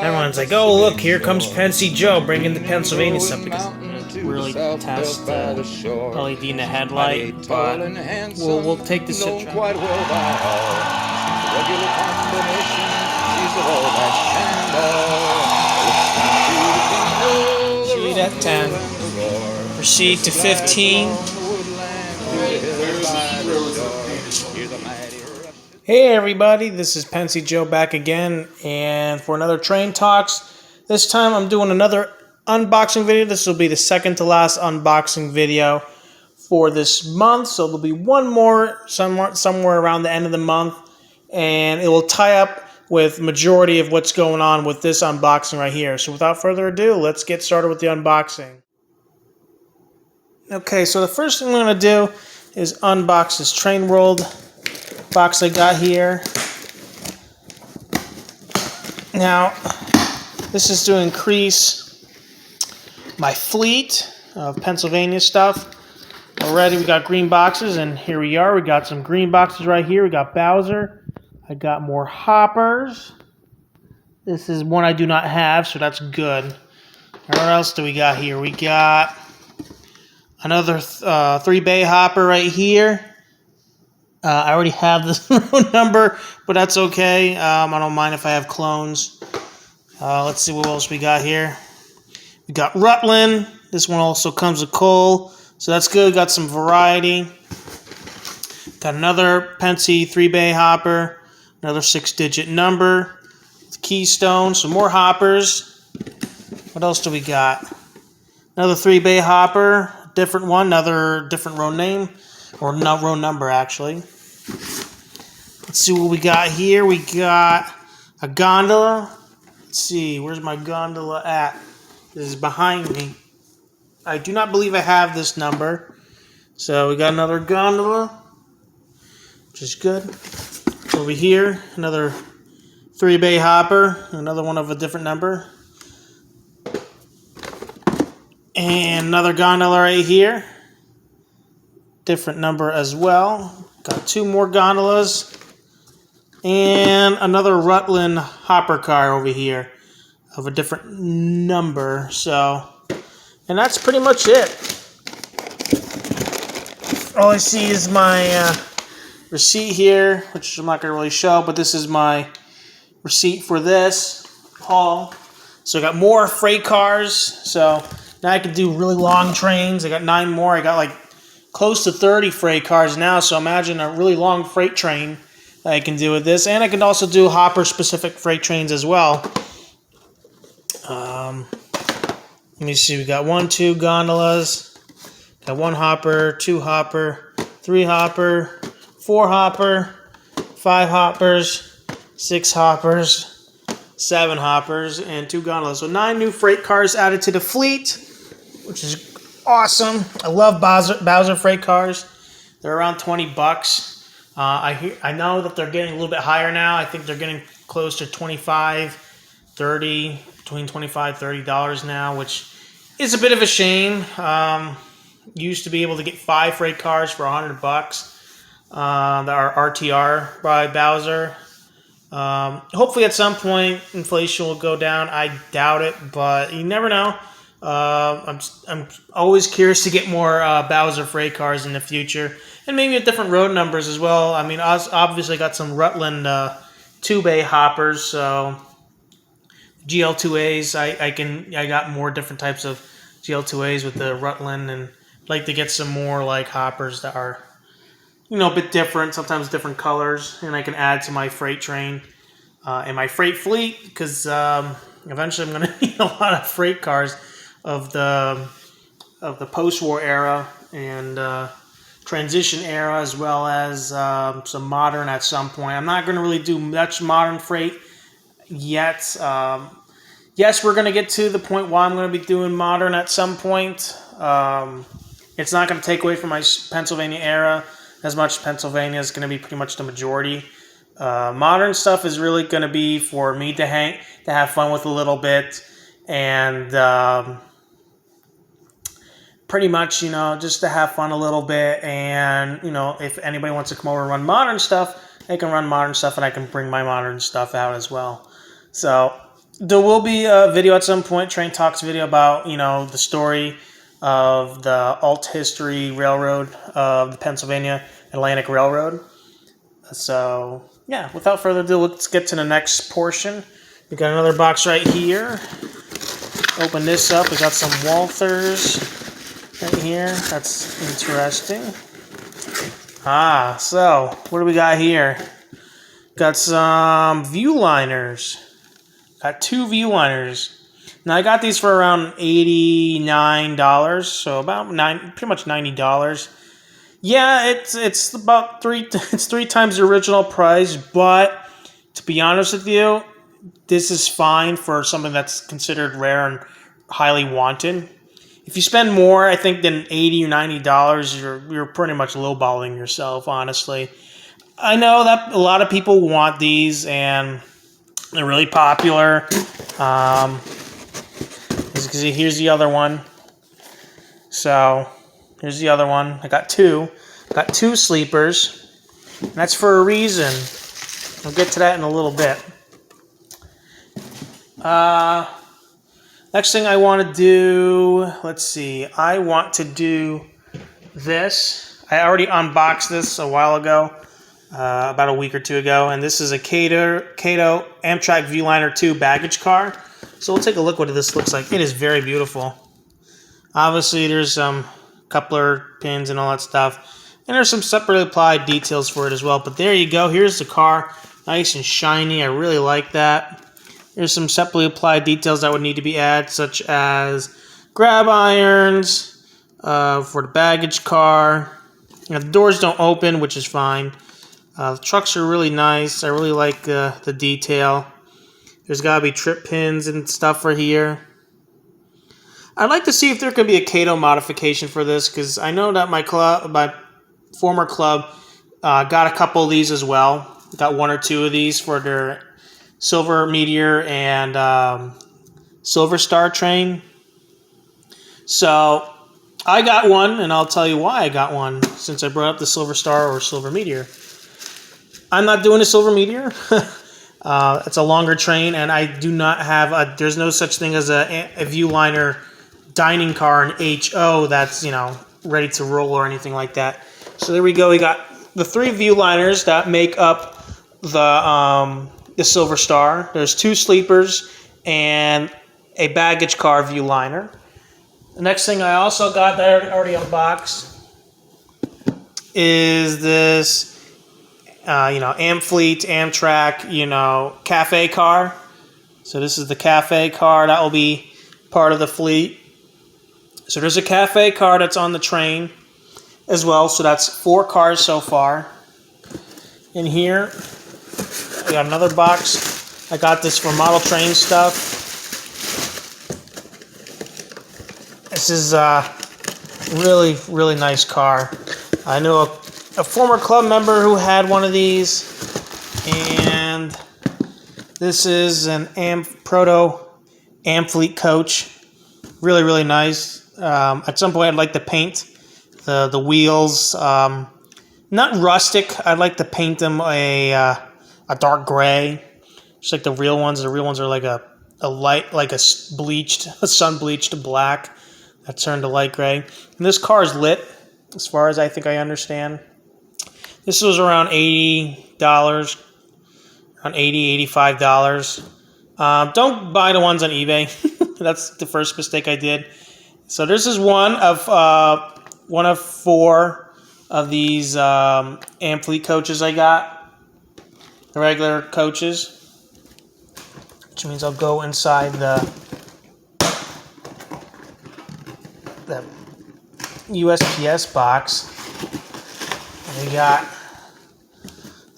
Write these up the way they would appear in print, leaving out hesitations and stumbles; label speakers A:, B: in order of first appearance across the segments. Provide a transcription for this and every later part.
A: Everyone's like, oh, look, here comes Pensy Joe bringing the Pennsylvania stuff because really test LED in the headlight, but we'll take this shit quite well by all. Regular combination, she's all that Sheet at 10. Proceed to 15. Hey everybody, this is Pensy Joe back again, and for another Train Talks. This time I'm doing another unboxing video. This will be the second to last unboxing video for this month, so there'll be one more somewhere around the end of the month, and it will tie up with majority of what's going on with this unboxing right here. So without further ado, let's get started with the unboxing. Okay, so the first thing I'm going to do is unbox this Train World box I got here. Now, this is to increase my fleet of Pennsylvania stuff. Already we got green boxes, and here we are. We got some green boxes right here. We got Bowser. I got more hoppers. This is one I do not have, so that's good. What else do we got here? We got another 3-bay hopper right here. I already have this road number, but that's okay. I don't mind if I have clones. Let's see what else we got here. We got Rutland. This one also comes with coal, so that's good. Got some variety. Got another Pensy 3-bay hopper. Another 6-digit number. Keystone. Some more hoppers. What else do we got? Another 3-bay hopper. Different one. Another different road name. Or not road number, actually. Let's see what we got here. We got a gondola. Let's see, where's my gondola at? This is behind me. I do not believe I have this number. So we got another gondola, which is good. Over here, another 3-bay hopper. Another one of a different number. And another gondola right here. Different number as well. Got 2 more gondolas. And another Rutland hopper car over here of a different number. So, and that's pretty much it. All I see is my receipt here, which I'm not going to really show, but this is my receipt for this haul. So I got more freight cars. So now I can do really long trains. I got 9 more. I got like close to 30 freight cars now, so imagine a really long freight train that I can do with this. And I can also do hopper-specific freight trains as well. Let me see, we got 1, 2 gondolas, got 1 hopper, 2 hopper, 3 hopper, 4 hopper, 5 hoppers, 6 hoppers, 7 hoppers, and 2 gondolas. So 9 new freight cars added to the fleet, which is awesome. I love Bowser freight cars. They're around $20. I know that they're getting a little bit higher now. I think they're getting close to $25, $30, between $25, $30 now, which is a bit of a shame. Used to be able to get 5 freight cars for $100 that are RTR by Bowser. Hopefully at some point inflation will go down. I doubt it, but you never know. I'm always curious to get more Bowser freight cars in the future, and maybe at different road numbers as well. I mean, I obviously got some Rutland 2-bay hoppers, so GL2As. I got more different types of GL2As with the Rutland, and I'd like to get some more like hoppers that are, a bit different, sometimes different colors, and I can add to my freight train and my freight fleet, because eventually I'm going to need a lot of freight cars of the post-war era and transition era, as well as some modern at some point. I'm not going to really do much modern freight yet. Yes, we're going to get to the point where I'm going to be doing modern at some point. It's not going to take away from my Pennsylvania era as much. Pennsylvania is going to be pretty much the majority. Modern stuff is really going to be for me to have fun with a little bit, and pretty much, just to have fun a little bit. And, if anybody wants to come over and run modern stuff, they can run modern stuff, and I can bring my modern stuff out as well. So There will be a video at some point, Train Talks video about, the story of the alt history railroad of the Pennsylvania Atlantic Railroad. So, yeah, without further ado, let's get to the next portion. We got another box right here. Open this up. We got some Walthers right here. That's interesting. So what do we got here? Got some Viewliners. Got 2 Viewliners. Now I got these for around $89, so about pretty much $90. Yeah, it's about it's 3 times the original price, but to be honest with you, this is fine for something that's considered rare and highly wanted. If you spend more, I think, than $80 or $90, you're pretty much lowballing yourself, honestly. I know that a lot of people want these, and they're really popular. Here's the other one. So, here's the other one. I got 2. Got 2 sleepers. And that's for a reason. I'll get to that in a little bit. Next thing I want to do, let's see. I want to do this. I already unboxed this a while ago, about a week or 2 ago, and this is a Kato Amtrak Viewliner 2 baggage car. So we'll take a look what this looks like. It is very beautiful. Obviously, there's some coupler pins and all that stuff, and there's some separately applied details for it as well. But there you go. Here's the car, nice and shiny. I really like that. There's some separately applied details that would need to be added, such as grab irons for the baggage car. The doors don't open, which is fine. The trucks are really nice. I really like the detail. There's got to be trip pins and stuff for here. I'd like to see if there could be a Kato modification for this, because I know that my former club got a couple of these as well. Got 1 or 2 of these for their Silver Meteor and Silver Star train. So I got one, and I'll tell you why I got one, since I brought up the Silver Star or Silver Meteor. I'm not doing a Silver Meteor. It's a longer train, and I do not have there's no such thing as a Viewliner dining car, an HO, that's, ready to roll or anything like that. So there we go. We got the 3 Viewliners that make up the Silver Star. There's 2 sleepers and a baggage car Viewliner. The next thing I also got that I already unboxed is this, Amfleet, Amtrak, cafe car. So this is the cafe car that will be part of the fleet. So there's a cafe car that's on the train as well. So that's 4 cars so far. In here, I got another box. I got this for model train stuff. This is a really, really nice car. I know a former club member who had one of these, and this is an proto Amfleet coach. Really, really nice. At some point, I'd like to paint the wheels, not rustic. I'd like to paint them a dark gray, just like the real ones. The real ones are like a light, like a sun bleached black that turned to light gray. And this car is lit, as far as I think I understand. This was around $80, around $80, $85. Don't buy the ones on eBay. That's the first mistake I did. So this is one of 4 of these Amfleet coaches I got. The regular coaches, which means I'll go inside the USPS box. And we got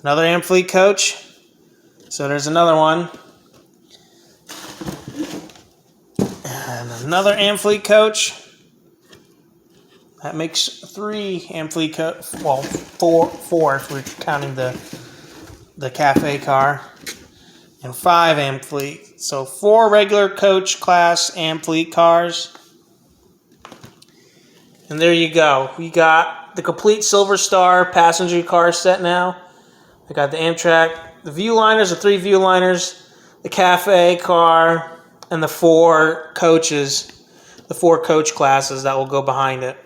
A: another Amfleet coach. So there's another one. And another Amfleet coach. That makes 3 Amfleet coach. Well, 4 if we're counting the cafe car. And 5 Amfleet. So 4 regular coach class Amfleet cars. And there you go. We got the complete Silver Star passenger car set now. I got the Amtrak, the Viewliners, the 3 Viewliners, the cafe car, and the 4 coaches, the 4 coach classes that will go behind it.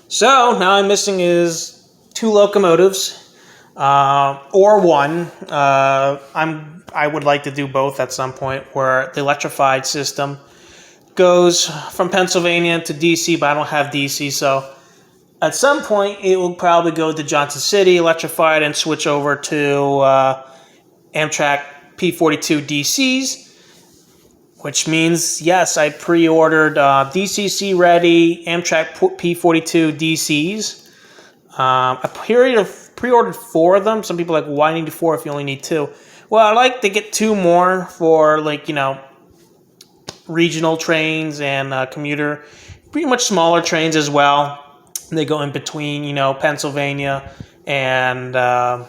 A: So now I'm missing is 2 locomotives, or 1. I would like to do both at some point, where the electrified system goes from Pennsylvania to DC, but I don't have DC, so at some point it will probably go to Johnson City, electrified, and switch over to Amtrak P42 DCs, which means, yes, I pre-ordered DCC ready Amtrak P42 DCs. I pre-ordered 4 of them. Some people are like, why need 4 if you only need 2? Well, I like to get 2 more for, like, regional trains and commuter, pretty much smaller trains as well. They go in between, Pennsylvania and the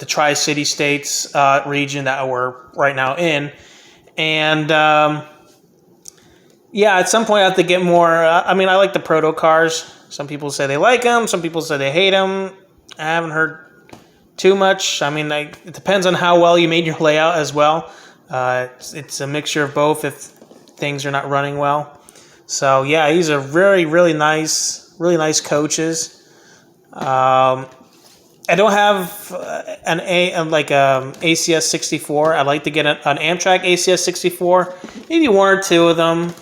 A: Tri-City States region that we're right now in. And, at some point I have to get more. I like the proto cars. Some people say they like them. Some people say they hate them. I haven't heard too much. It depends on how well you made your layout as well. It's a mixture of both if things are not running well. So, yeah, these are really, really nice coaches. I don't have an ACS 64. I'd like to get an Amtrak ACS 64, maybe 1 or 2 of them,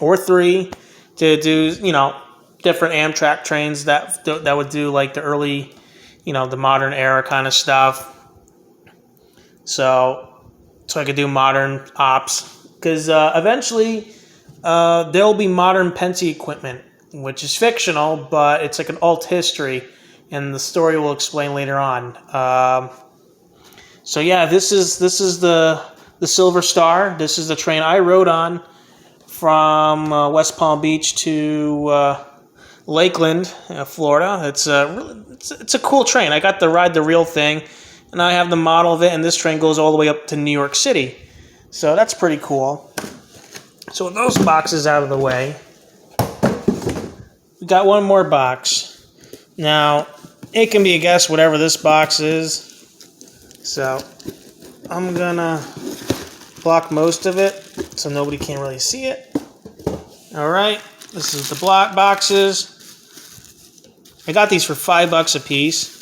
A: or 3, to do different Amtrak trains that would do like the early, the modern era kind of stuff. So I could do modern ops, because eventually there'll be modern Pennsy equipment, which is fictional, but it's like an alt history, and the story will explain later on. This is the Silver Star. This is the train I rode on from West Palm Beach to Lakeland, Florida. It's a cool train. I got to ride the real thing, and I have the model of it, and this train goes all the way up to New York City. So that's pretty cool. So with those boxes out of the way, we got one more box. Now, it can be a guess whatever this box is. So I'm gonna block most of it so nobody can really see it. Alright, this is the block boxes. I got these for $5 a piece.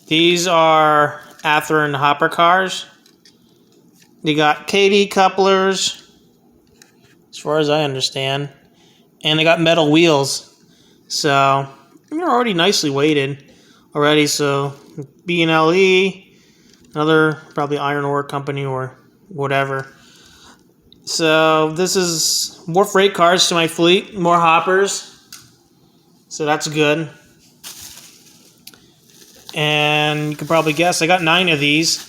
A: These are Athearn hopper cars. They got KD couplers, as far as I understand, and they got metal wheels. So they're already nicely weighted already. So B&LE, another probably iron ore company or whatever. So this is more freight cars to my fleet, more hoppers. So that's good. And you can probably guess I got 9 of these.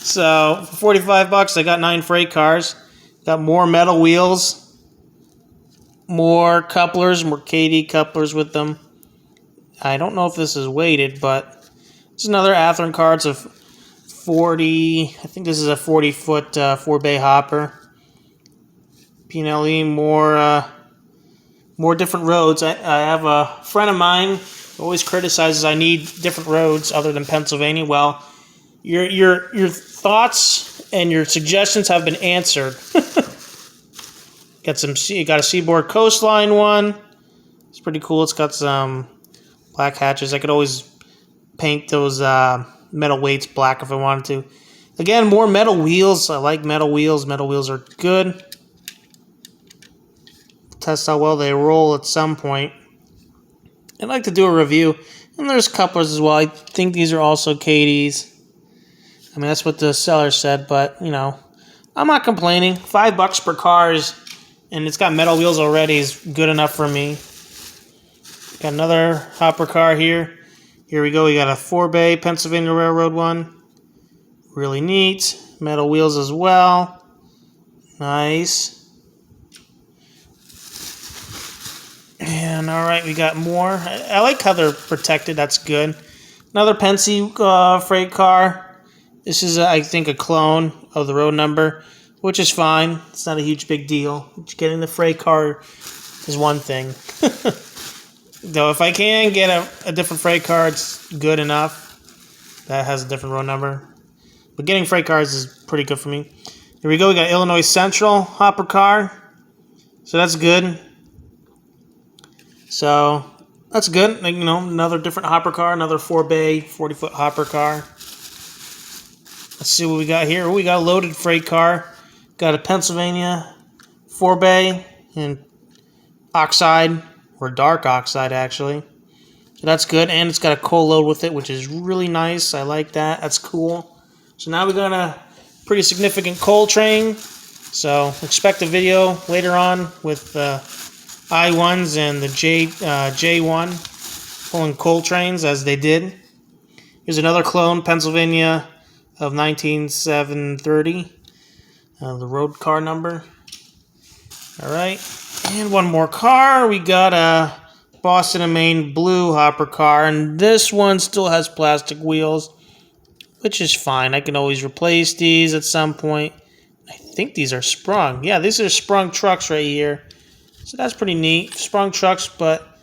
A: So for $45, I got 9 freight cars. Got more metal wheels, more couplers, more KD couplers with them. I don't know if this is weighted, but it's another Athearn car. It's a 40. I think this is a 40-foot 4-bay hopper. P&LE, more different roads. I have a friend of mine who always criticizes I need different roads other than Pennsylvania. Well, your thoughts and your suggestions have been answered. You got a Seaboard Coastline one. It's pretty cool. It's got some black hatches. I could always paint those metal weights black if I wanted to. Again, more metal wheels. I like metal wheels. Metal wheels are good. Test how well they roll at some point. I'd like to do a review. And there's couplers as well. I think these are also KDs. That's what the seller said, but, I'm not complaining. $5 per car and it's got metal wheels already, is good enough for me. Got another hopper car here. Here we go. We got a 4-bay Pennsylvania Railroad one. Really neat. Metal wheels as well. Nice. And, alright, we got more. I like how they're protected. That's good. Another Pennsy freight car. This is, I think, a clone of the road number, which is fine. It's not a huge big deal. Getting the freight car is one thing. Though if I can get a different freight car, it's good enough. That has a different row number. But getting freight cars is pretty good for me. Here we go. We got Illinois Central hopper car. So that's good. So that's good. Like, another different hopper car, another 4-bay, 40-foot hopper car. Let's see what we got here. We got a loaded freight car. Got a Pennsylvania 4-bay in oxide, or dark oxide actually. So that's good, and it's got a coal load with it, which is really nice. I like that. That's cool. So now we got a pretty significant coal train. So expect a video later on with the I-1s and the J1 pulling coal trains as they did. Here's another clone, Pennsylvania of 19730. The road car number. All right. And one more car. We got a Boston and Maine blue hopper car. And this one still has plastic wheels, which is fine. I can always replace these at some point. I think these are sprung. Yeah, these are sprung trucks right here. So that's pretty neat. Sprung trucks, but,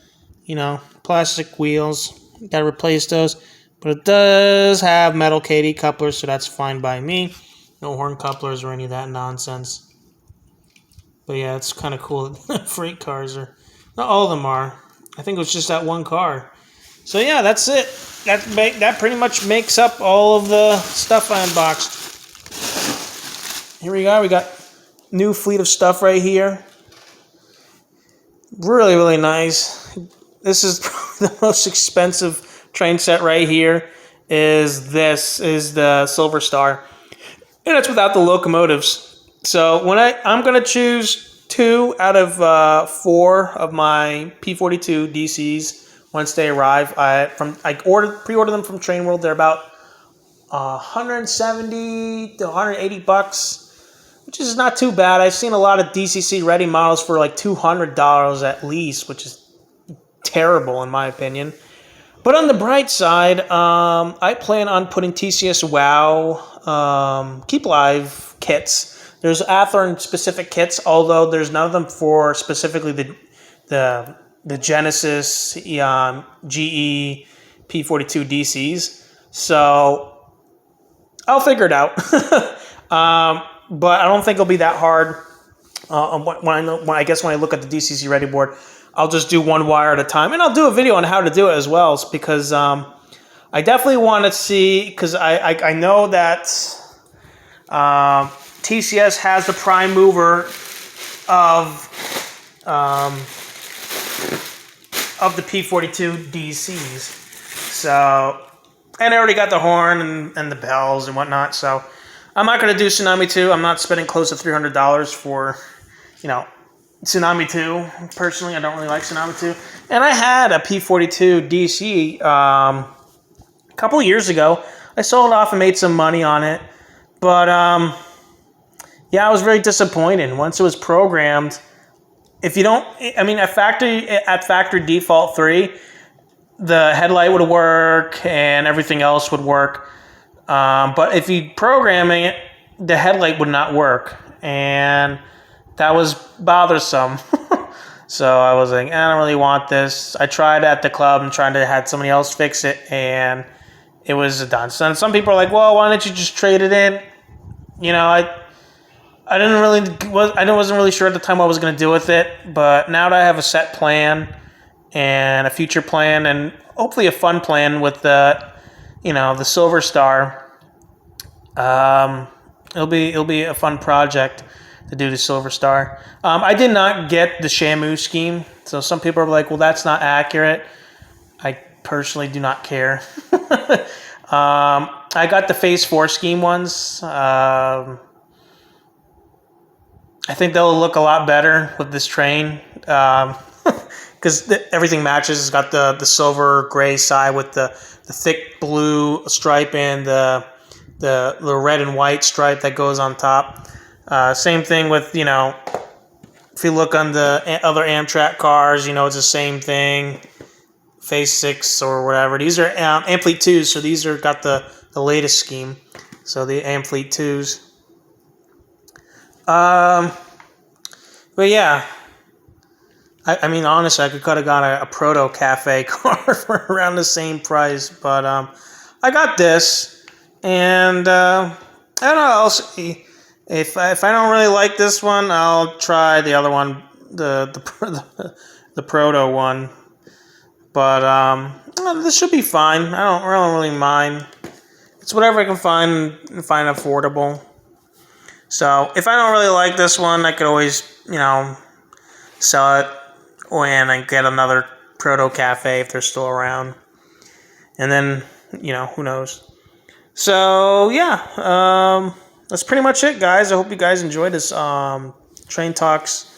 A: plastic wheels. Got to replace those. But it does have metal KD couplers, so that's fine by me. No horn couplers or any of that nonsense. But yeah, it's kind of cool that freight cars are... Not all of them are. I think it was just that one car. So yeah, that's it. That pretty much makes up all of the stuff I unboxed. Here we go. We got new fleet of stuff right here. Really, really nice. This is the most expensive train set right here. Is the Silver Star. And it's without the locomotives. So I'm going to choose 2 out of 4 of my P42 DCs once they arrive. I pre-ordered them from Train World. They're about $170 to $180, which is not too bad. I've seen a lot of DCC ready models for like $200 at least, which is terrible in my opinion. But on the bright side, I plan on putting TCS WOW Keep Live kits. There's Athlon specific kits, although there's none of them for specifically the Genesis GE P42 DCs. So I'll figure it out. But I don't think it'll be that hard. When I look at the DCC Ready board, I'll just do one wire at a time, and I'll do a video on how to do it as well, because I definitely want to see, because I know that TCS has the prime mover of the P42 DCs. So, and I already got the horn and the bells and whatnot. So, I'm not going to do Tsunami 2. I'm not spending close to $300 for, Tsunami 2. Personally, I don't really like Tsunami 2. And I had a P42 DC a couple of years ago. I sold off and made some money on it. But, yeah, I was very disappointed. Once it was programmed, if you don't, at factory default 3, the headlight would work and everything else would work. But if you programming it, the headlight would not work. And that was bothersome. So I was like, I don't really want this. I tried at the club and tried to have somebody else fix it, and it was done. So some people are like, well, why don't you just trade it in? I wasn't really sure at the time what I was going to do with it, but now that I have a set plan and a future plan and hopefully a fun plan with the Silver Star, it'll be a fun project to do the Silver Star. I did not get the Shamu scheme, so some people are like, well, that's not accurate. I personally do not care. I got the Phase 4 scheme ones. I think they'll look a lot better with this train, because everything matches. It's got the silver gray side with the thick blue stripe and the red and white stripe that goes on top. Same thing with, if you look on the other Amtrak cars, it's the same thing. Phase 6 or whatever. These are Amfleet 2s, so these are got the latest scheme. So the Amfleet 2s. But yeah, honestly, I could have got a Proto Cafe car for around the same price, but I got this, and I don't know. I'll see. If I don't really like this one, I'll try the other one, the Proto one. But this should be fine. I don't really mind. It's whatever I can find affordable. So if I don't really like this one, I could always, sell it and I get another Proto Cafe if they're still around. And then, who knows. So yeah, that's pretty much it, guys. I hope you guys enjoyed this Train Talks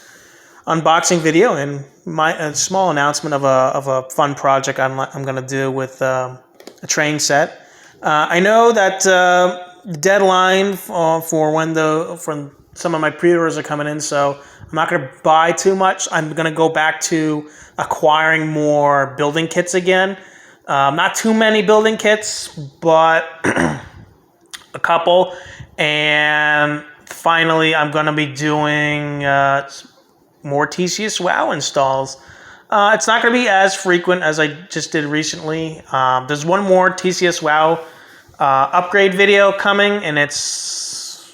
A: unboxing video and a small announcement of a fun project I'm gonna do with a train set. I know that the deadline for when some of my pre-orders are coming in, so I'm not gonna buy too much. I'm gonna go back to acquiring more building kits again. Not too many building kits, but a couple. And finally, I'm gonna be doing more TCS WoW installs. It's not going to be as frequent as I just did recently. There's one more TCS WoW upgrade video coming, and it's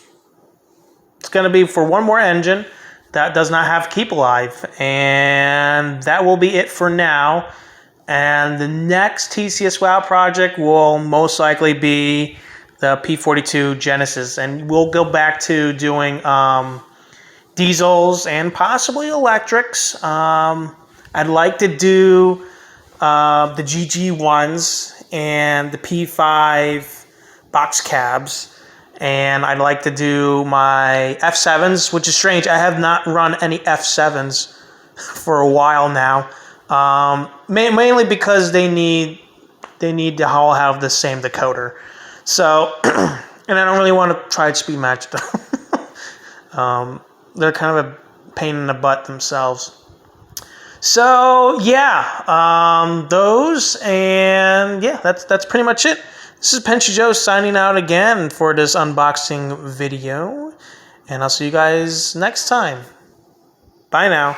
A: going to be for one more engine that does not have Keep Alive, and that will be it for now. And the next TCS WoW project will most likely be the P42 Genesis, and we'll go back to doing diesels and possibly electrics. I'd like to do the GG1s and the P5 box cabs, and I'd like to do my F7s, which is strange. I have not run any F7s for a while now, mainly because they need to all have the same decoder. So, and I don't really want to try to speed match them. They're kind of a pain in the butt themselves. So yeah, those, and yeah, that's pretty much it. This is Penchy Joe signing out again for this unboxing video, and I'll see you guys next time. Bye now.